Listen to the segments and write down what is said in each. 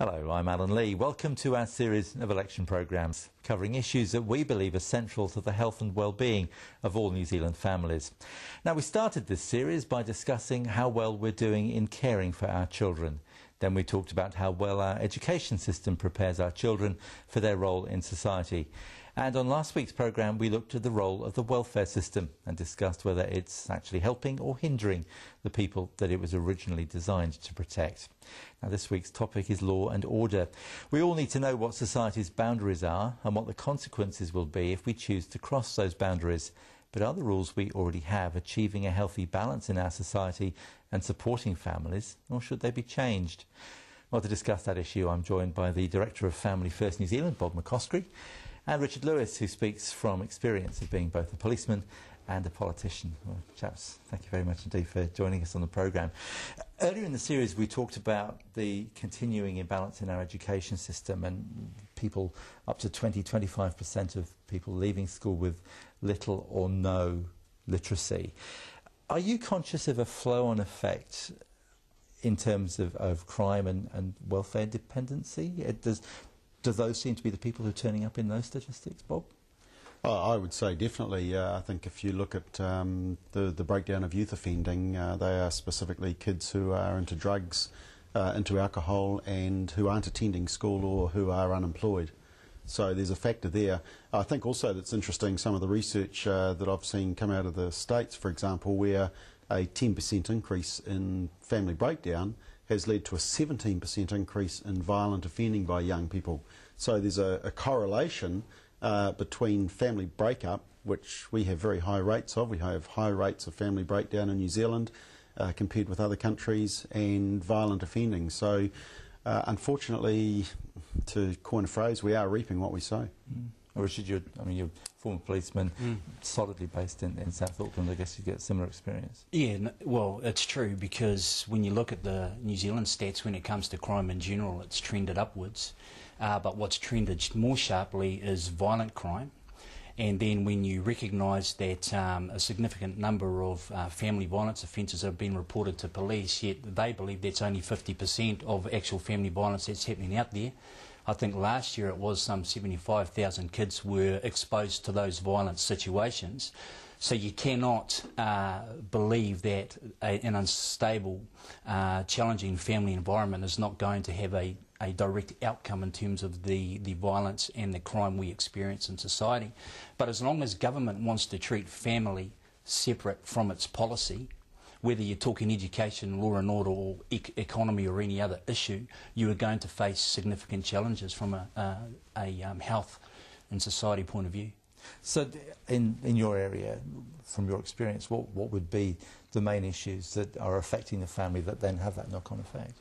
Hello, I'm Alan Lee. Welcome to our series of election programmes covering issues that we believe are central to the health and well-being of all New Zealand families. Now, we started this series by discussing how well we're doing in caring for our children. Then we talked about how well our education system prepares our children for their role in society. And on last week's programme, we looked at the role of the welfare system and discussed whether it's actually helping or hindering the people that it was originally designed to protect. Now, this week's topic is law and order. We all need to know what society's boundaries are and what the consequences will be if we choose to cross those boundaries. But are the rules we already have achieving a healthy balance in our society and supporting families, or should they be changed? Well, to discuss that issue, I'm joined by the Director of Family First New Zealand, Bob McCoskrie, and Richard Lewis, who speaks from experience of being both a policeman and a politician. Well, chaps, thank you very much indeed for joining us on the programme. Earlier in the series we talked about the continuing imbalance in our education system and people, up to 20-25% of people leaving school with little or no literacy. Are you conscious of a flow-on effect in terms of crime and welfare dependency? Do those seem to be the people who are turning up in those statistics, Bob? I would say definitely. I think if you look at the breakdown of youth offending, they are specifically kids who are into drugs, into alcohol, and who aren't attending school or who are unemployed. So there's a factor there. I think also that's interesting, some of the research that I've seen come out of the States, for example, where a 10% increase in family breakdown has led to a 17% increase in violent offending by young people. So there's a correlation between family breakup, which we have very high rates of. We have high rates of family breakdown in New Zealand compared with other countries, and violent offending. So unfortunately, to coin a phrase, we are reaping what we sow. Richard, you're a former policeman, solidly based in South Auckland. I guess you get similar experience. Yeah, well, it's true, because when you look at the New Zealand stats, when it comes to crime in general, it's trended upwards. But what's trended more sharply is violent crime. And then when you recognise that a significant number of family violence offences have been reported to police, yet they believe that's only 50% of actual family violence that's happening out there. I think last year it was some 75,000 kids were exposed to those violent situations. So you cannot believe that an unstable, challenging family environment is not going to have a direct outcome in terms of the violence and the crime we experience in society. But as long as government wants to treat family separate from its policy, whether you're talking education, law and order, or economy or any other issue, you are going to face significant challenges from a health and society point of view. So in your area, from your experience, what would be the main issues that are affecting the family that then have that knock-on effect?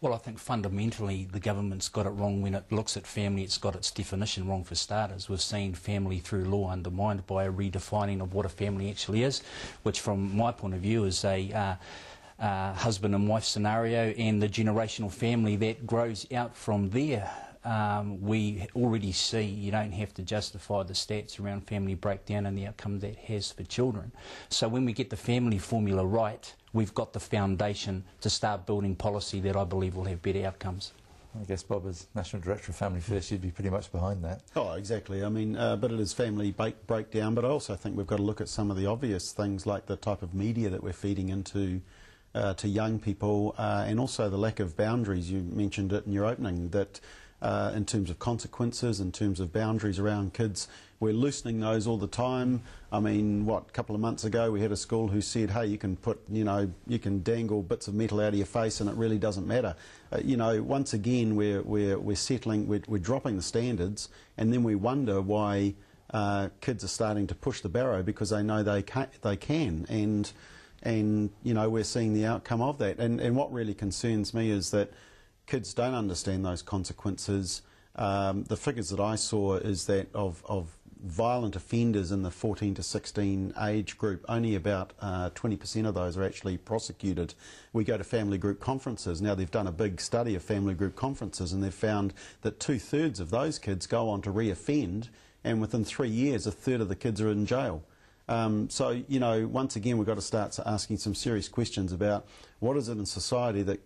Well, I think fundamentally the government's got it wrong when it looks at family. It's got its definition wrong for starters. We've seen family through law undermined by a redefining of what a family actually is, which from my point of view is a husband and wife scenario, and the generational family that grows out from there. We already see you don't have to justify the stats around family breakdown and the outcome that has for children. So when we get the family formula right, we've got the foundation to start building policy that I believe will have better outcomes. I guess, Bob, as National Director of Family First, you'd be pretty much behind that. Oh, exactly. I mean, but it is family breakdown, but I also think we've got to look at some of the obvious things like the type of media that we're feeding into to young people, and also the lack of boundaries. You mentioned it in your opening, that in terms of consequences, in terms of boundaries around kids, we're loosening those all the time. I mean, a couple of months ago we had a school who said, hey, you can put, you can dangle bits of metal out of your face and it really doesn't matter. Once again we're settling, we're dropping the standards, and then we wonder why kids are starting to push the barrow because they know they can, and we're seeing the outcome of that. And what really concerns me is that kids don't understand those consequences. The figures that I saw is that of violent offenders in the 14 to 16 age group, only about 20% of those are actually prosecuted. We go to family group conferences. Now, they've done a big study of family group conferences, and they've found that 2/3 of those kids go on to re-offend, and within 3 years, 1/3 of the kids are in jail. So, once again, we've got to start asking some serious questions about what is it in society that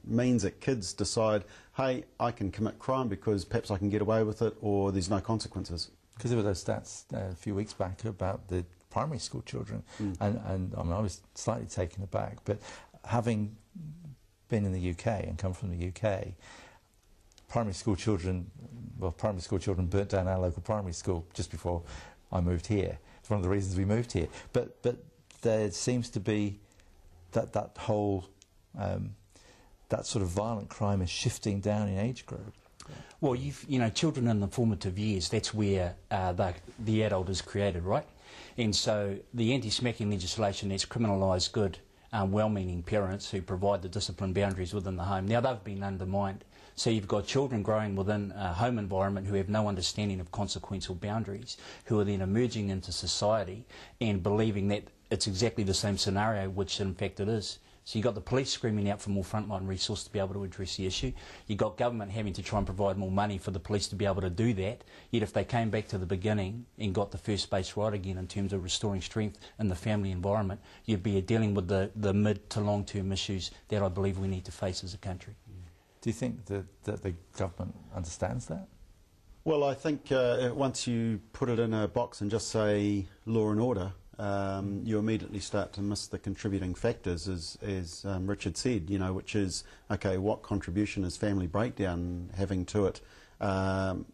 means that kids decide, hey, I can commit crime because perhaps I can get away with it, or there's no consequences. Because there were those stats a few weeks back about the primary school children, and I mean, I was slightly taken aback, but having been in the UK and come from the UK, primary school children burnt down our local primary school just before I moved here. It's one of the reasons we moved here. But there seems to be that whole that sort of violent crime is shifting down in age group. Well, children in the formative years, that's where the adult is created, right? And so the anti-smacking legislation that's criminalised good, well-meaning parents who provide the discipline boundaries within the home. Now they've been undermined. So you've got children growing within a home environment who have no understanding of consequential boundaries, who are then emerging into society and believing that it's exactly the same scenario, which in fact it is. So you've got the police screaming out for more frontline resource to be able to address the issue. You've got government having to try and provide more money for the police to be able to do that. Yet if they came back to the beginning and got the first base right again in terms of restoring strength in the family environment, you'd be dealing with the mid to long-term issues that I believe we need to face as a country. Do you think that the government understands that? Well, I think once you put it in a box and just say law and order, you immediately start to miss the contributing factors, as Richard said, which is, okay, what contribution is family breakdown having to it?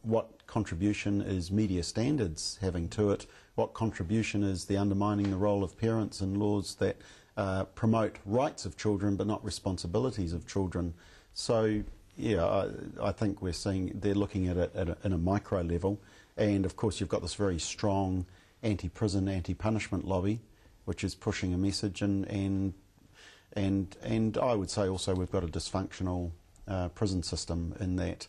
What contribution is media standards having to it? What contribution is the undermining the role of parents and laws that promote rights of children but not responsibilities of children? So, yeah, I think we're seeing they're looking at it in a micro level, and of course you've got this very strong anti-prison, anti-punishment lobby, which is pushing a message, and I would say also we've got a dysfunctional prison system in that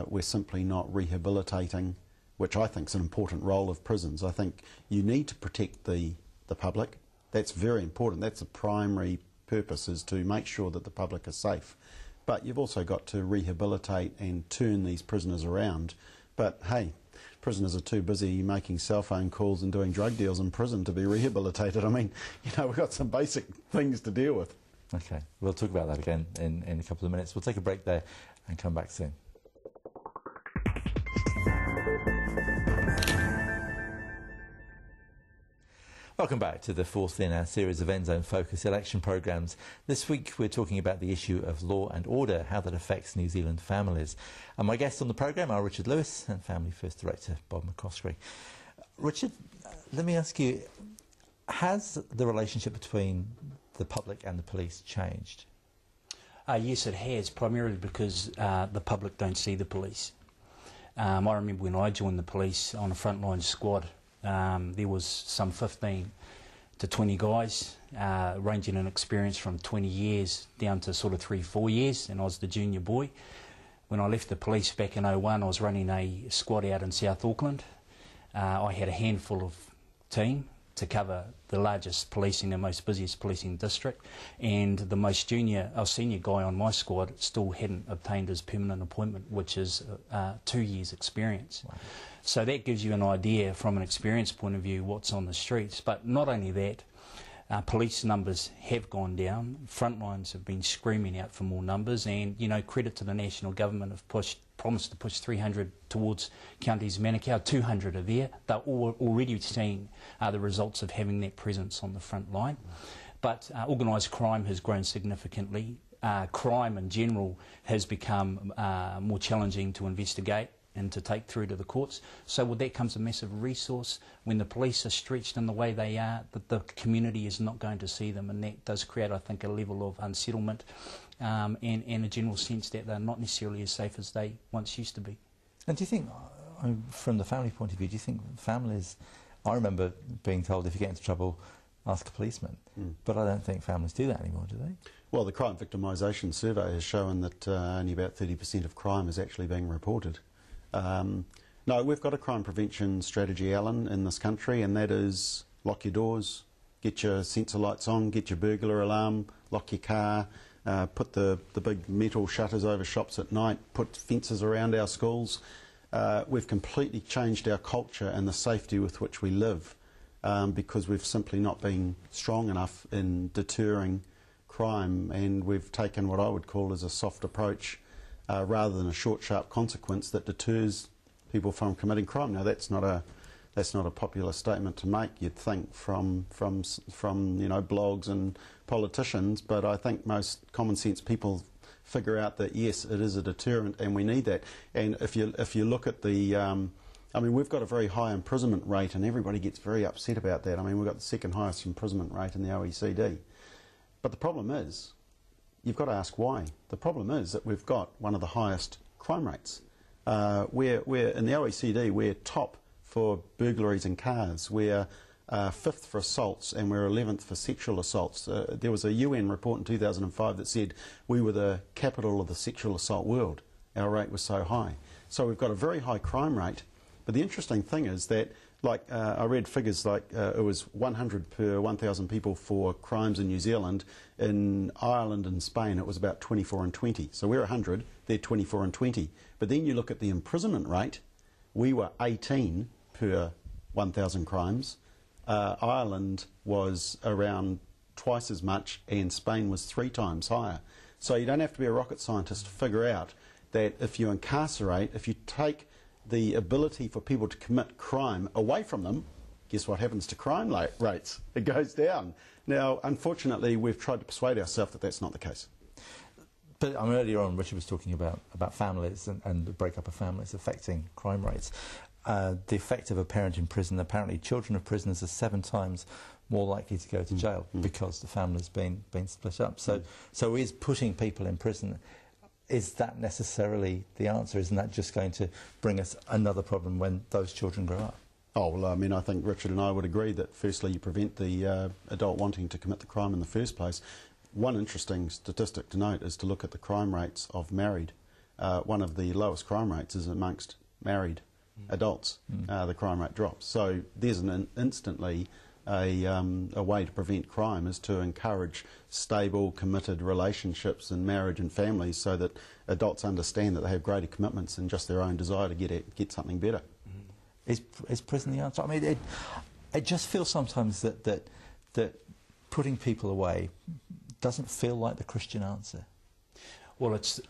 we're simply not rehabilitating, which I think is an important role of prisons. I think you need to protect the public. That's very important. That's the primary purpose, is to make sure that the public is safe. But you've also got to rehabilitate and turn these prisoners around. But hey, prisoners are too busy making cell phone calls and doing drug deals in prison to be rehabilitated. I mean, we've got some basic things to deal with. Okay, we'll talk about that again in a couple of minutes. We'll take a break there and come back soon. Welcome back to the fourth in our series of NZONE Focus election programmes. This week we're talking about the issue of law and order, how that affects New Zealand families. And my guests on the programme are Richard Lewis and Family First Director Bob McCoskrie. Richard, let me ask you, has the relationship between the public and the police changed? Yes, it has, primarily because the public don't see the police. I remember when I joined the police on a frontline squad, there was some 15 to 20 guys, ranging in experience from 20 years down to sort of 3-4 years, and I was the junior boy. When I left the police back in 01, I was running a squad out in South Auckland. I had a handful of team to cover the largest policing and most busiest policing district, and the most senior guy on my squad still hadn't obtained his permanent appointment, which is 2 years experience. Wow. So that gives you an idea from an experience point of view what's on the streets. But not only that, police numbers have gone down, frontlines have been screaming out for more numbers, and credit to the national government have promised to push 300 towards counties Manukau, 200 are there. They're already seeing the results of having that presence on the front line. But organised crime has grown significantly. Crime in general has become more challenging to investigate and to take through to the courts. So with that comes a massive resource. When the police are stretched in the way they are, that the community is not going to see them, and that does create, I think, a level of unsettlement and a general sense that they're not necessarily as safe as they once used to be. And do you think, from the family point of view, do you think families, I remember being told if you get into trouble, ask a policeman, but I don't think families do that anymore, do they? Well, the crime victimisation survey has shown that only about 30% of crime is actually being reported. No, we've got a crime prevention strategy, Alan, in this country, and that is lock your doors, get your sensor lights on, get your burglar alarm, lock your car, put the big metal shutters over shops at night, put fences around our schools. We've completely changed our culture and the safety with which we live because we've simply not been strong enough in deterring crime, and we've taken what I would call as a soft approach rather than a short, sharp consequence that deters people from committing crime. Now, that's not a popular statement to make, you'd think, from blogs and politicians, but I think most common sense people figure out that yes, it is a deterrent and we need that. And if you look at the I mean, we've got a very high imprisonment rate and everybody gets very upset about that. I mean, we've got the second highest imprisonment rate in the OECD. But the problem is, you've got to ask why. The problem is that we've got one of the highest crime rates. We're in the OECD, we're top for burglaries in cars. We're 5th for assaults and we're 11th for sexual assaults. There was a UN report in 2005 that said we were the capital of the sexual assault world. Our rate was so high. So we've got a very high crime rate. But the interesting thing is that, like, I read figures like it was 100 per 1,000 people for crimes in New Zealand. In Ireland and Spain it was about 24 and 20. So we're 100, they're 24 and 20. But then you look at the imprisonment rate, we were 18 per 1,000 crimes. Ireland was around twice as much and Spain was 3 times higher. So you don't have to be a rocket scientist to figure out that if you incarcerate, if you take the ability for people to commit crime away from them, guess what happens to crime rates? It goes down. Now, unfortunately, we've tried to persuade ourselves that that's not the case. But earlier on, Richard was talking about families and the breakup of families affecting crime rates. The effect of a parent in prison, apparently children of prisoners are 7 times more likely to go to jail because the family's been split up. So is putting people in prison, is that necessarily the answer? Isn't that just going to bring us another problem when those children grow up? Oh, well, I mean, I think Richard and I would agree that firstly you prevent the adult wanting to commit the crime in the first place. One interesting statistic to note is to look at the crime rates of married. One of the lowest crime rates is amongst married adults. The crime rate drops. So there's instantly a way to prevent crime is to encourage stable, committed relationships in marriage and families so that adults understand that they have greater commitments than just their own desire to get something better. Is prison the answer? I mean, it just feels sometimes that putting people away doesn't feel like the Christian answer. Well, it's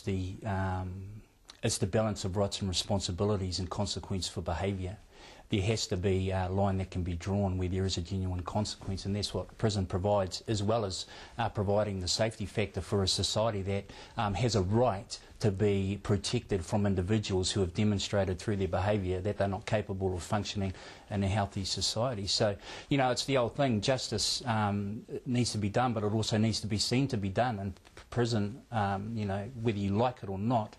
the balance of rights and responsibilities and consequence for behaviour. There has to be a line that can be drawn where there is a genuine consequence, and that's what prison provides, as well as providing the safety factor for a society that has a right to be protected from individuals who have demonstrated through their behaviour that they're not capable of functioning in a healthy society. So, you know, it's the old thing, justice needs to be done, but it also needs to be seen to be done, and prison, you know, whether you like it or not,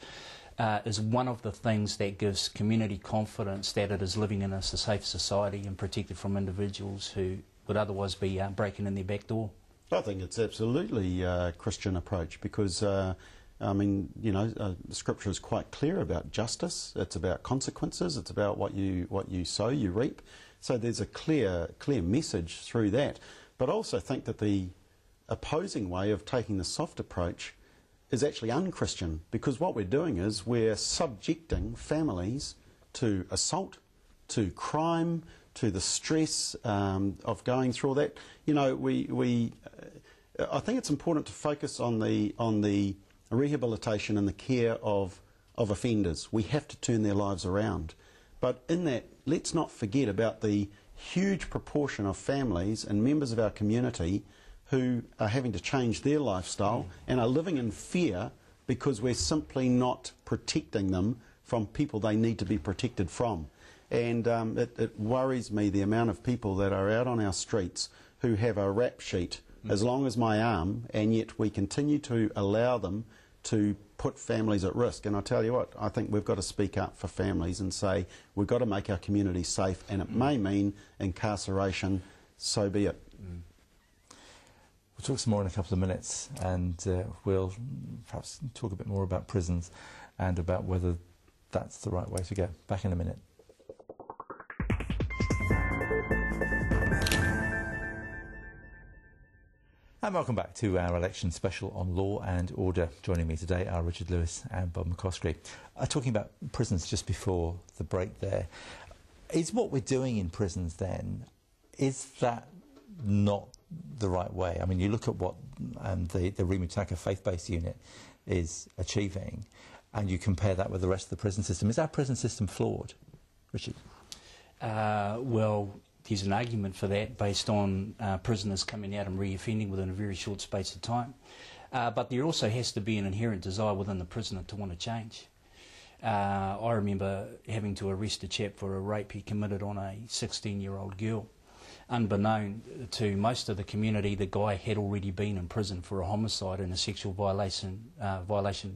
is one of the things that gives community confidence that it is living in a safe society and protected from individuals who would otherwise be breaking in their back door. I think it's absolutely a Christian approach because, I mean, you know, Scripture is quite clear about justice. It's about consequences. It's about what you sow, you reap. So there's a clear message through that. But I also think that the opposing way of taking the soft approach is actually unchristian, because what we're doing is we're subjecting families to assault, to crime, to the stress of going through all that. You know, I think it's important to focus on the rehabilitation and the care of offenders. We have to turn their lives around. But in that, let's not forget about the huge proportion of families and members of our community who are having to change their lifestyle and are living in fear because we're simply not protecting them from people they need to be protected from. And it worries me the amount of people that are out on our streets who have a rap sheet as long as my arm, and yet we continue to allow them to put families at risk. And I tell you what, I think we've got to speak up for families and say we've got to make our community safe, and it may mean incarceration, so be it. We'll talk some more in a couple of minutes, and we'll perhaps talk a bit more about prisons and about whether that's the right way to go. Back in a minute. And welcome back to our election special on law and order. Joining me today are Richard Lewis and Bob McCoskrie. Talking about prisons just before the break there. Is what we're doing in prisons then, is that not the right way? I mean, you look at what the Rimutaka faith-based unit is achieving, and you compare that with the rest of the prison system, is our prison system flawed, Richard? Well, there's an argument for that based on prisoners coming out and reoffending within a very short space of time. But there also has to be an inherent desire within the prisoner to want to change. I remember having to arrest a chap for a rape he committed on a 16-year-old girl. Unbeknown to most of the community, the guy had already been in prison for a homicide and a sexual violation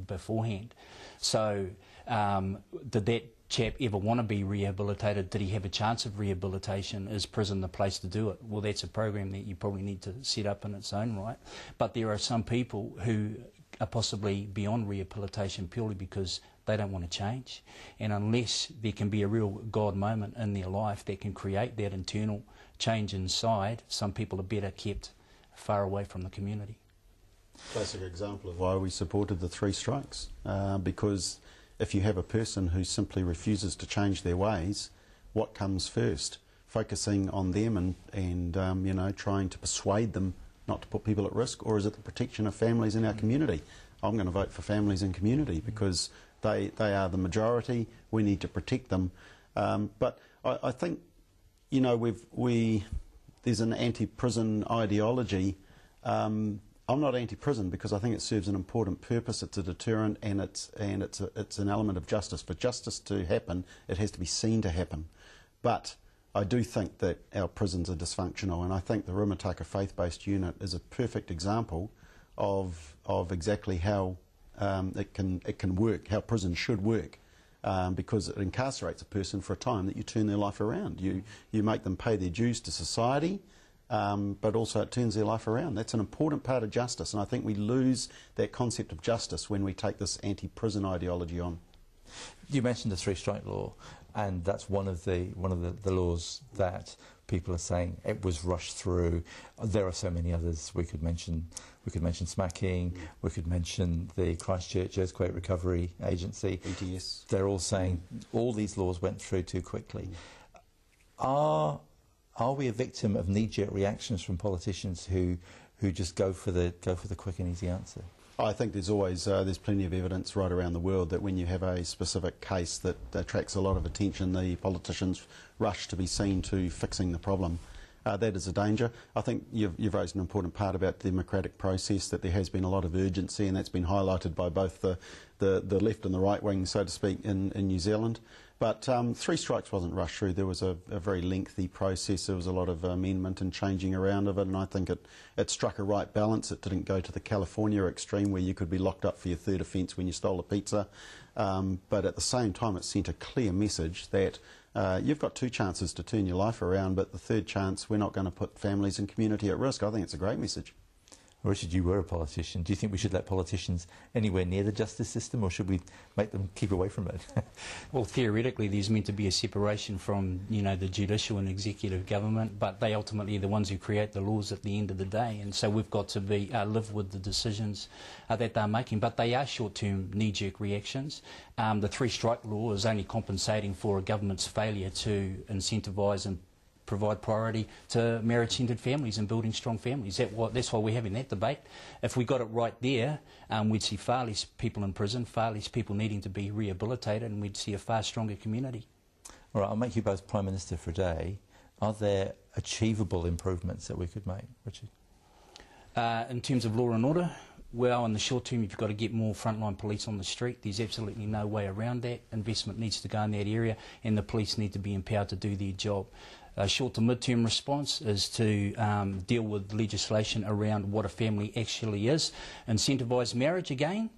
beforehand. So did that chap ever want to be rehabilitated? Did he have a chance of rehabilitation? Is prison the place to do it? Well, that's a program that you probably need to set up in its own right. But there are some people who are possibly beyond rehabilitation purely because they don't want to change. And unless there can be a real God moment in their life that can create that internal change inside, some people are better kept far away from the community. Classic example of why we supported the 3 strikes, because if you have a person who simply refuses to change their ways, what comes first? Focusing on them and you know, trying to persuade them not to put people at risk, or is it the protection of families in our community? I'm going to vote for families and community because they are the majority. We need to protect them. But I think, you know, there's an anti-prison ideology. I'm not anti-prison because I think it serves an important purpose. It's a deterrent, and it's an element of justice. For justice to happen, it has to be seen to happen. But I do think that our prisons are dysfunctional, and I think the Rimutaka faith-based unit is a perfect example of exactly how it can work, how prison should work. Because it incarcerates a person for a time that you turn their life around. You make them pay their dues to society, but also it turns their life around. That's an important part of justice, and I think we lose that concept of justice when we take this anti-prison ideology on. You mentioned the 3-strike law, and that's one of the laws that people are saying it was rushed through. There are so many others. We could mention smacking. We could mention the Christchurch Earthquake Recovery Agency. ETS. They're all saying all these laws went through too quickly. Are we a victim of knee-jerk reactions from politicians who just go for the quick and easy answer? I think there's always there's plenty of evidence right around the world that when you have a specific case that attracts a lot of attention, the politicians rush to be seen to fixing the problem. That is a danger. I think you've raised an important part about the democratic process, that there has been a lot of urgency, and that's been highlighted by both the left and the right wing, so to speak, in New Zealand. But 3 strikes wasn't rushed through. There was a very lengthy process. There was a lot of amendment and changing around of it, and I think it struck a right balance. It didn't go to the California extreme where you could be locked up for your 3rd offence when you stole a pizza. But at the same time, it sent a clear message that you've got 2 chances to turn your life around, but the 3rd chance, we're not going to put families and community at risk. I think it's a great message. Richard, you were a politician. Do you think we should let politicians anywhere near the justice system, or should we make them keep away from it? Well, theoretically, there's meant to be a separation from, you know, the judicial and executive government, but they ultimately are the ones who create the laws at the end of the day, and so we've got to live with the decisions that they're making. But they are short-term knee-jerk reactions. The 3-strike law is only compensating for a government's failure to incentivise and provide priority to marriage-centred families and building strong families. That's why we're having that debate. If we got it right there, we'd see far less people in prison, far less people needing to be rehabilitated, and we'd see a far stronger community. All right, I'll make you both Prime Minister for a day. Are there achievable improvements that we could make, Richard? In terms of law and order, well, in the short term, you've got to get more frontline police on the street. There's absolutely no way around that. Investment needs to go in that area, and the police need to be empowered to do their job. A short to mid-term response is to deal with legislation around what a family actually is, incentivise marriage again,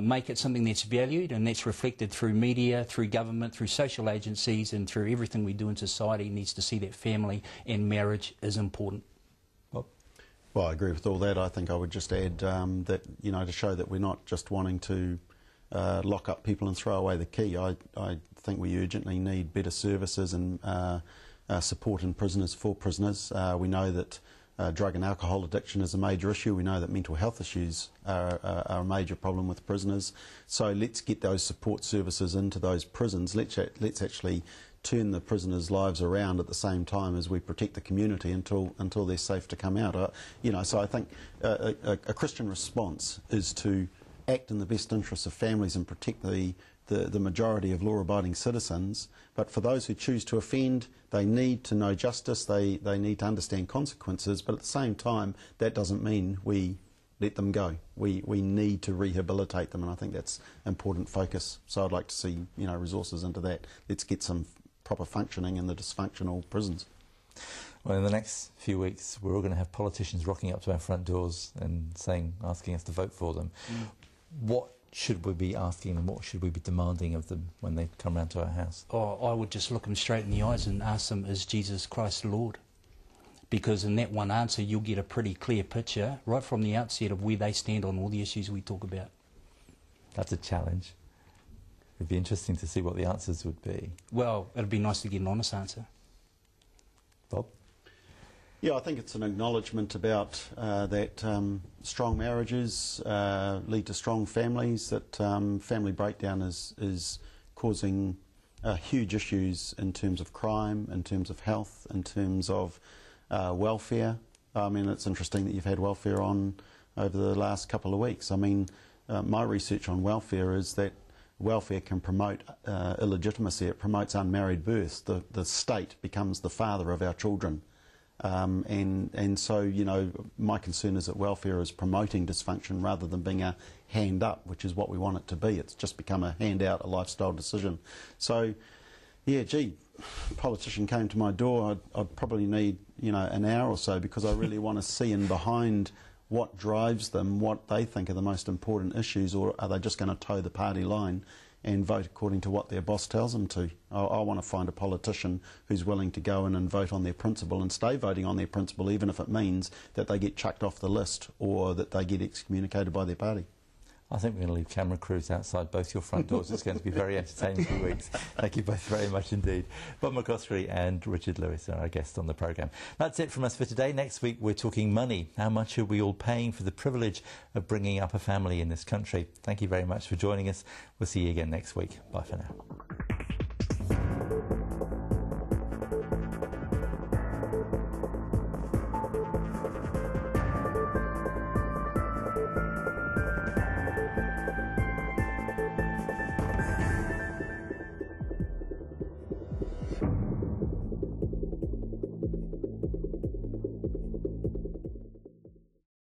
make it something that's valued and that's reflected through media, through government, through social agencies, and through everything we do in society needs to see that family and marriage is important. Well, I agree with all that. I think I would just add that, you know, to show that we're not just wanting to lock up people and throw away the key. I think we urgently need better services and support in prisoners for prisoners. We know that drug and alcohol addiction is a major issue. We know that mental health issues are a major problem with prisoners. So let's get those support services into those prisons. Let's actually turn the prisoners' lives around at the same time as we protect the community until they're safe to come out. So I think a Christian response is to act in the best interests of families and protect the majority of law-abiding citizens. But for those who choose to offend, they need to know justice, they need to understand consequences, but at the same time, that doesn't mean we let them go. We need to rehabilitate them, and I think that's important focus. So I'd like to see resources into that. Let's get some proper functioning in the dysfunctional prisons. Well, in the next few weeks, we're all going to have politicians rocking up to our front doors and asking us to vote for them. What should we be asking them? What should we be demanding of them when they come round to our house? Oh, I would just look them straight in the eyes and ask them, is Jesus Christ Lord? Because in that one answer, you'll get a pretty clear picture right from the outset of where they stand on all the issues we talk about. That's a challenge. It'd be interesting to see what the answers would be. Well, it'd be nice to get an honest answer. Bob? Yeah, I think it's an acknowledgement about that strong marriages lead to strong families, that family breakdown is causing huge issues in terms of crime, in terms of health, in terms of welfare. I mean, it's interesting that you've had welfare on over the last couple of weeks. I mean, my research on welfare is that welfare can promote illegitimacy. It promotes unmarried births. The state becomes the father of our children. And so, my concern is that welfare is promoting dysfunction rather than being a hand up, which is what we want it to be. It's just become a handout, a lifestyle decision. So, yeah, gee, a politician came to my door, I'd probably need, an hour or so, because I really want to see in behind what drives them, what they think are the most important issues, or are they just going to toe the party line and vote according to what their boss tells them to. I want to find a politician who's willing to go in and vote on their principle and stay voting on their principle, even if it means that they get chucked off the list or that they get excommunicated by their party. I think we're going to leave camera crews outside both your front doors. It's going to be very entertaining for weeks. Thank you both very much indeed. Bob McCoskrie and Richard Lewis are our guests on the programme. That's it from us for today. Next week we're talking money. How much are we all paying for the privilege of bringing up a family in this country? Thank you very much for joining us. We'll see you again next week. Bye for now.